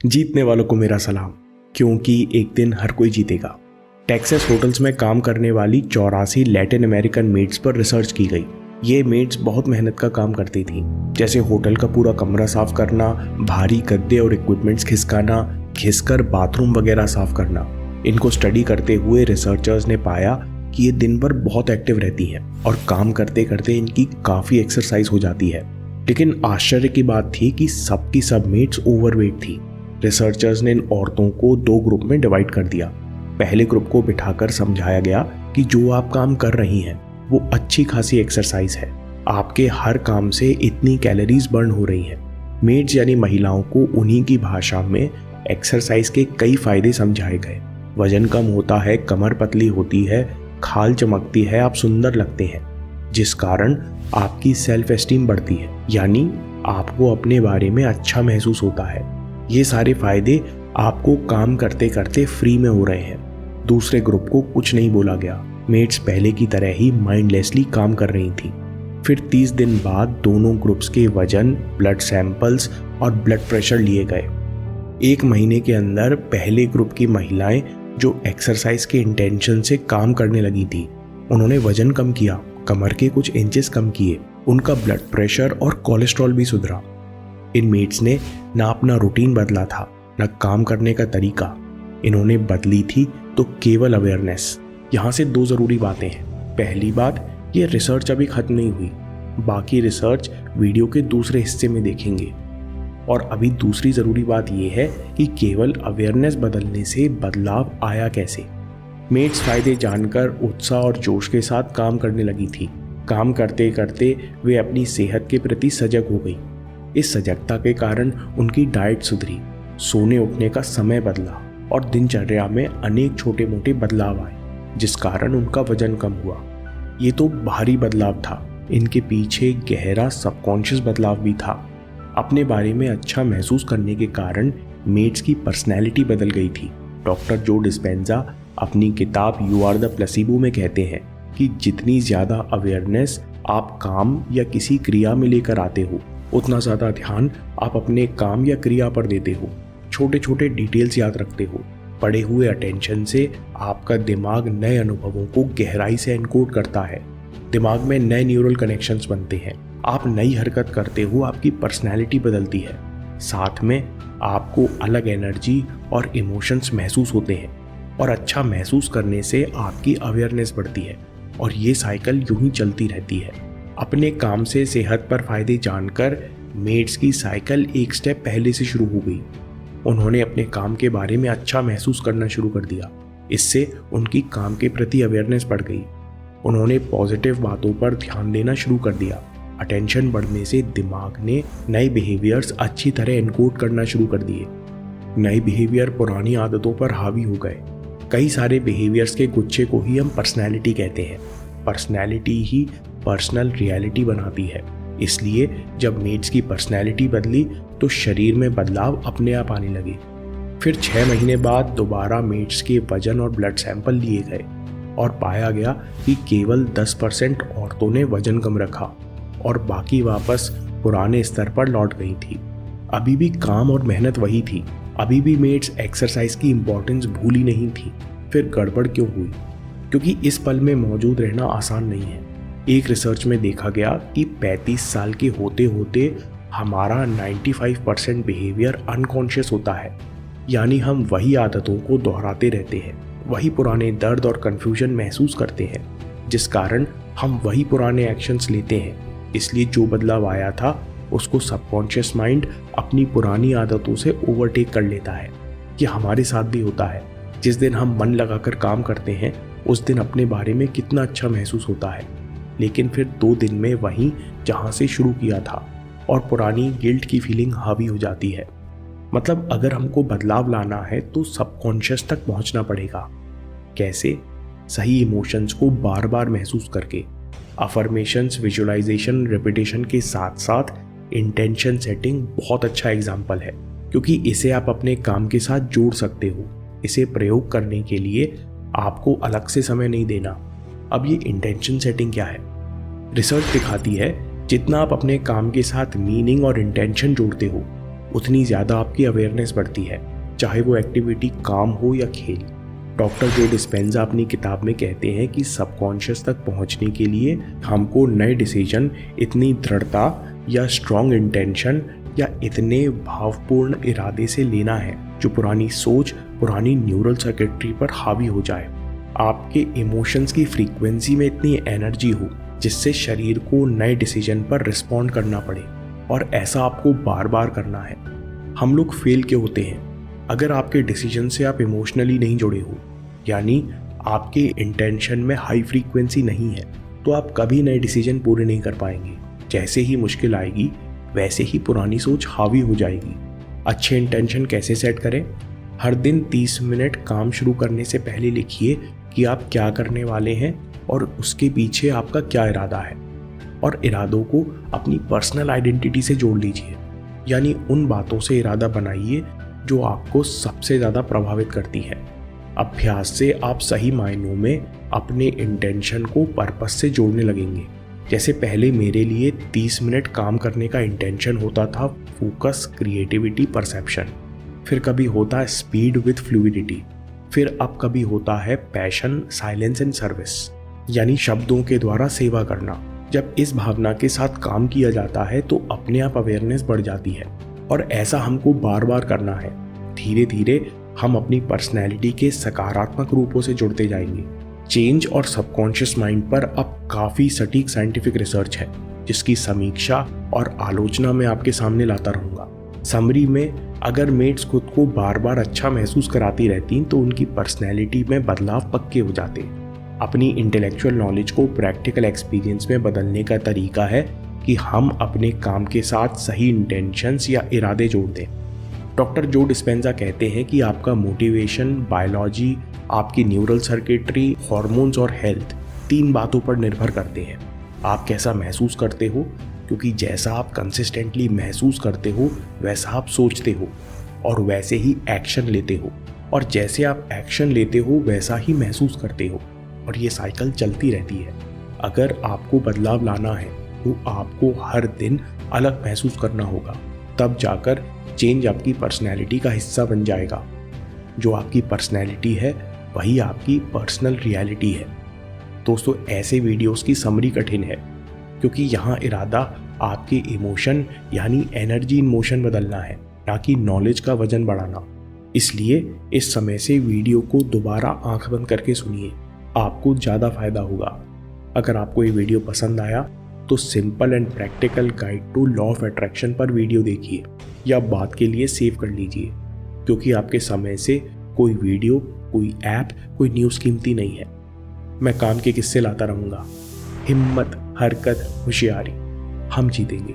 जीतने वालों को मेरा सलाम, क्योंकि एक दिन हर कोई जीतेगा। टेक्सास होटल्स में काम करने वाली 84 लैटिन अमेरिकन मेड्स पर रिसर्च की गई। ये मेड्स बहुत मेहनत का काम करती थी, जैसे होटल का पूरा कमरा साफ करना, भारी गद्दे और इक्विपमेंट्स खिसकाना, घिसकर बाथरूम वगैरह साफ करना। इनको स्टडी करते हुए रिसर्चर्स ने पाया कि ये दिन भर बहुत एक्टिव रहती हैं और काम करते करते इनकी काफ़ी एक्सरसाइज हो जाती है। लेकिन आश्चर्य की बात थी कि सबकी सब मेड्स ओवरवेट थी। रिसर्चर्स ने इन औरतों को 2 ग्रुप में डिवाइड कर दिया। पहले ग्रुप को बिठाकर समझाया गया कि जो आप काम कर रही हैं वो अच्छी खासी एक्सरसाइज है, आपके हर काम से इतनी कैलोरीज बर्न हो रही हैं। मेड्स यानी महिलाओं को उन्हीं की भाषा में एक्सरसाइज के कई फायदे समझाए गए। वजन कम होता है, कमर पतली होती है, खाल चमकती है, आप सुंदर लगते हैं, जिस कारण आपकी सेल्फ एस्टीम बढ़ती है, यानी आपको अपने बारे में अच्छा महसूस होता है। ये सारे फायदे आपको काम करते करते फ्री में हो रहे हैं। दूसरे ग्रुप को कुछ नहीं बोला गया। मेड्स पहले की तरह ही माइंडलेसली काम कर रही थी। फिर 30 दिन बाद दोनों ग्रुप्स के वजन, ब्लड सैंपल्स और ब्लड प्रेशर लिए गए। 1 महीने के अंदर पहले ग्रुप की महिलाएं जो एक्सरसाइज के इंटेंशन से काम करने लगी थी, उन्होंने वजन कम किया, कमर के कुछ इंचेस कम किए, उनका ब्लड प्रेशर और कोलेस्ट्रॉल भी सुधरा। इन मेड्स ने ना अपना रूटीन बदला था, ना काम करने का तरीका। इन्होंने बदली थी तो केवल अवेयरनेस। यहाँ से 2 ज़रूरी बातें हैं। पहली बात, ये रिसर्च अभी खत्म नहीं हुई, बाकी रिसर्च वीडियो के दूसरे हिस्से में देखेंगे। और अभी दूसरी ज़रूरी बात यह है कि केवल अवेयरनेस बदलने से बदलाव आया कैसे। मेड्स फायदे जानकर उत्साह और जोश के साथ काम करने लगी थी। काम करते करते वे अपनी सेहत के प्रति सजग हो गई। इस सजगता के कारण उनकी डाइट सुधरी, सोने उठने का समय बदला और दिनचर्या में अनेक छोटे मोटे बदलाव आए, जिस कारण उनका वजन कम हुआ। ये तो बाहरी बदलाव था, इनके पीछे गहरा सबकॉन्शियस बदलाव भी था। अपने बारे में अच्छा महसूस करने के कारण मेड्स की पर्सनैलिटी बदल गई थी। डॉक्टर जो डिस्पेंजा अपनी किताब यू आर द प्लेसिबो में कहते हैं कि जितनी ज़्यादा अवेयरनेस आप काम या किसी क्रिया में लेकर आते हो, उतना ज़्यादा ध्यान आप अपने काम या क्रिया पर देते हो, छोटे छोटे डिटेल्स याद रखते हो। पड़े हुए अटेंशन से आपका दिमाग नए अनुभवों को गहराई से एनकोड करता है। दिमाग में नए न्यूरल कनेक्शंस बनते हैं। आप नई हरकत करते हो, आपकी पर्सनैलिटी बदलती है। साथ में आपको अलग एनर्जी और इमोशंस महसूस होते हैं और अच्छा महसूस करने से आपकी अवेयरनेस बढ़ती है और ये साइकिल यूं ही चलती रहती है। अपने काम से सेहत पर फायदे जानकर मेड्स की साइकिल एक स्टेप पहले से शुरू हो गई। उन्होंने अपने काम के बारे में अच्छा महसूस करना शुरू कर दिया। इससे उनकी काम के प्रति अवेयरनेस बढ़ गई। उन्होंने पॉजिटिव बातों पर ध्यान देना शुरू कर दिया। अटेंशन बढ़ने से दिमाग ने नए बिहेवियर्स अच्छी तरह एनकोड करना शुरू कर दिए। नए बिहेवियर पुरानी आदतों पर हावी हो गए। कई सारे बिहेवियर्स के गुच्छे को ही हम पर्सनैलिटी कहते हैं। पर्सनैलिटी ही पर्सनल रियलिटी बनाती है। इसलिए जब मेड्स की पर्सनैलिटी बदली तो शरीर में बदलाव अपने आप आने लगे। फिर 6 महीने बाद दोबारा मेड्स के वजन और ब्लड सैंपल लिए गए और पाया गया कि केवल 10% औरतों ने वजन कम रखा और बाकी वापस पुराने स्तर पर लौट गई थी। अभी भी काम और मेहनत वही थी। अभी भी मेड्स एक्सरसाइज की इम्पोर्टेंस भूली नहीं थी। फिर गड़बड़ क्यों हुई? क्योंकि इस पल में मौजूद रहना आसान नहीं है। एक रिसर्च में देखा गया कि 35 साल के होते होते हमारा 95% बिहेवियर अनकॉन्शियस होता है, यानी हम वही आदतों को दोहराते रहते हैं, वही पुराने दर्द और कन्फ्यूजन महसूस करते हैं, जिस कारण हम वही पुराने एक्शंस लेते हैं। इसलिए जो बदलाव आया था उसको सबकॉन्शियस माइंड अपनी पुरानी आदतों से ओवरटेक कर लेता है। ये हमारे साथ भी होता है। जिस दिन हम मन लगाकर काम करते हैं उस दिन अपने बारे में कितना अच्छा महसूस होता है, लेकिन फिर 2 दिन में वहीं जहाँ से शुरू किया था और पुरानी गिल्ट की फीलिंग हावी हो जाती है। मतलब अगर हमको बदलाव लाना है तो सबकॉन्शियस तक पहुँचना पड़ेगा। कैसे? सही इमोशंस को बार बार महसूस करके। अफर्मेशंस, विजुअलाइजेशन, रेपिटेशन के साथ साथ इंटेंशन सेटिंग बहुत अच्छा एग्जाम्पल है, क्योंकि इसे आप अपने काम के साथ जोड़ सकते हो। इसे प्रयोग करने के लिए आपको अलग से समय नहीं देना। अब ये इंटेंशन सेटिंग क्या है? रिसर्च दिखाती है जितना आप अपने काम के साथ मीनिंग और इंटेंशन जोड़ते हो, उतनी ज़्यादा आपकी अवेयरनेस बढ़ती है, चाहे वो एक्टिविटी काम हो या खेल। डॉक्टर जो डिस्पेंजा अपनी किताब में कहते हैं कि सबकॉन्शियस तक पहुंचने के लिए हमको नए डिसीजन इतनी दृढ़ता या स्ट्रॉन्ग इंटेंशन या इतने भावपूर्ण इरादे से लेना है जो पुरानी सोच, पुरानी न्यूरल सर्किटरी पर हावी हो जाए। आपके इमोशंस की फ्रीक्वेंसी में इतनी एनर्जी हो जिससे शरीर को नए डिसीजन पर रिस्पॉन्ड करना पड़े, और ऐसा आपको बार बार करना है। हम लोग फेल क्यों होते हैं? अगर आपके डिसीजन से आप इमोशनली नहीं जुड़े हो, यानी आपके इंटेंशन में हाई फ्रीक्वेंसी नहीं है, तो आप कभी नए डिसीजन पूरे नहीं कर पाएंगे। जैसे ही मुश्किल आएगी वैसे ही पुरानी सोच हावी हो जाएगी। अच्छे इंटेंशन कैसे सेट करें? हर दिन 30 मिनट काम शुरू करने से पहले लिखिए कि आप क्या करने वाले हैं और उसके पीछे आपका क्या इरादा है, और इरादों को अपनी पर्सनल आइडेंटिटी से जोड़ लीजिए। यानी उन बातों से इरादा बनाइए जो आपको सबसे ज़्यादा प्रभावित करती है। अभ्यास से आप सही मायनों में अपने इंटेंशन को पर्पस से जोड़ने लगेंगे। जैसे पहले मेरे लिए 30 मिनट काम करने का इंटेंशन होता था फोकस, क्रिएटिविटी, परसेप्शन। फिर कभी होता है स्पीड विथ फ्लूइडिटी। फिर अब कभी होता है पैशन, साइलेंस एंड सर्विस, यानी शब्दों के द्वारा सेवा करना। जब इस भावना के साथ काम किया जाता है तो अपने आप अवेयरनेस बढ़ जाती है, और ऐसा हमको बार बार करना है। धीरे धीरे हम अपनी पर्सनैलिटी के सकारात्मक रूपों से जुड़ते जाएंगे। चेंज और सबकॉन्शियस माइंड पर अब काफ़ी सटीक साइंटिफिक रिसर्च है, जिसकी समीक्षा और आलोचना मैं आपके सामने लाता रहूँगा। समरी में, अगर मेट्स खुद को बार बार अच्छा महसूस कराती रहती तो उनकी पर्सनैलिटी में बदलाव पक्के हो जाते। अपनी इंटेलेक्चुअल नॉलेज को प्रैक्टिकल एक्सपीरियंस में बदलने का तरीका है कि हम अपने काम के साथ सही इंटेंशंस या इरादे जोड़ दें। डॉक्टर जो डिस्पेंजा कहते हैं कि आपका मोटिवेशन, बायोलॉजी, आपकी न्यूरल सर्किटरी, हॉर्मोन्स और हेल्थ 3 बातों पर निर्भर करते हैं। आप कैसा महसूस करते हो, क्योंकि जैसा आप कंसिस्टेंटली महसूस करते हो वैसा आप सोचते हो और वैसे ही एक्शन लेते हो, और जैसे आप एक्शन लेते हो वैसा ही महसूस करते हो, और ये साइकिल चलती रहती है। अगर आपको बदलाव लाना है तो आपको हर दिन अलग महसूस करना होगा, तब जाकर चेंज आपकी पर्सनैलिटी का हिस्सा बन जाएगा। जो आपकी पर्सनैलिटी है वही आपकी पर्सनल रियलिटी है। दोस्तों, ऐसे वीडियोस की समरी कठिन है, क्योंकि यहाँ इरादा आपके इमोशन यानी एनर्जी इन मोशन बदलना है, ना कि नॉलेज का वजन बढ़ाना। इसलिए इस समय से वीडियो को दोबारा आंख बंद करके सुनिए, आपको ज़्यादा फायदा होगा। अगर आपको ये वीडियो पसंद आया तो simple and practical guide to law of attraction पर वीडियो देखिए या बात के लिए सेव कर लीजिए, क्योंकि आपके समय से कोई वीडियो, कोई ऐप, कोई न्यूज़ कीमती नहीं है। मैं काम के किस्से लाता रहूँगा। हिम्मत, हरकत, होशियारी, हम जीतेंगे।